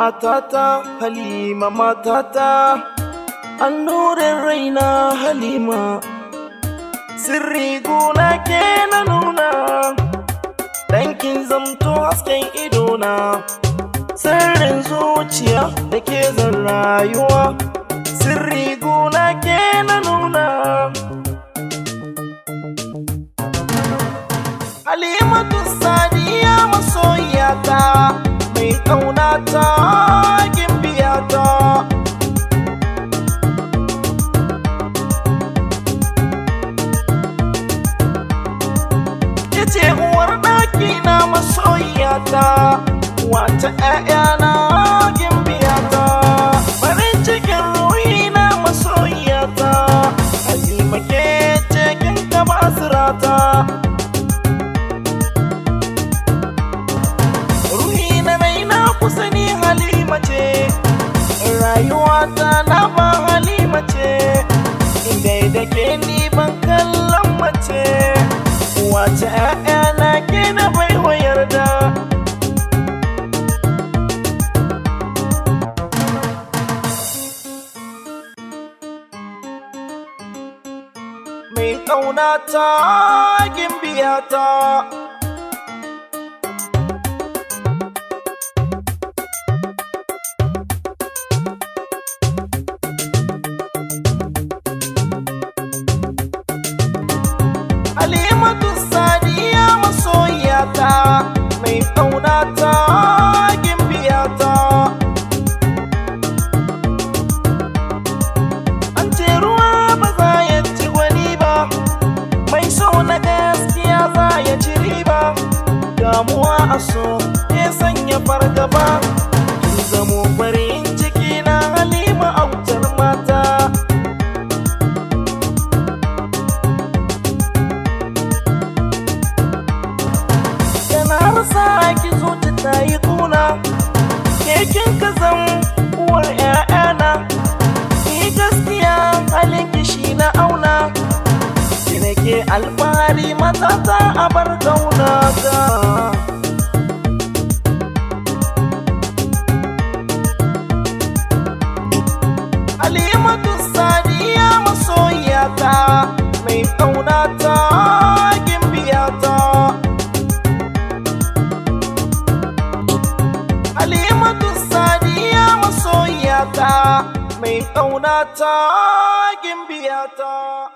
matata Halima matata, annurin raina Halima, sirri gona ke na nuna, dankin zamto hasken idona, sirrin zuciya da ke zan rayuwa, sirri gona ke na nuna. Halimatu Sadiya masoyiyata, mai ƙaunata gimbiyata, yace uwar ɗaki na masoyiyata, wata ƴaƴana gimbiyata, farin cikin ruhi na masoyiyata, Halima ke ce kin kama asirata. Sani Halima ce, rayuwata na ba Halima ce, inda da ke ni ban kallon mace, wace ƴaƴana ke na bai yarda. Mai ƙaunata gimbiyata, Halimatu Sadiya masoyiyata, mai ƙaunata gimbiyata, an ce ruwa ba za ya ci wani ba, mai so na gaskiya za ya ci riba, damuwa a so ya sanya fargaba, kin zamo farin ciki na Halima autar mata. Sa ki zuci ta yi kuna, ke kin ka zan uwar ƴaƴana, ni gaskiya halin kishi na auna, ki nake alfahari matata a bar ƙaunata. Halimatu Sadiya masoyiyata, mai ƙaunata gimbiyata, Halimatu Sadiya masoyiyata, mai ƙaunata gimbiyata.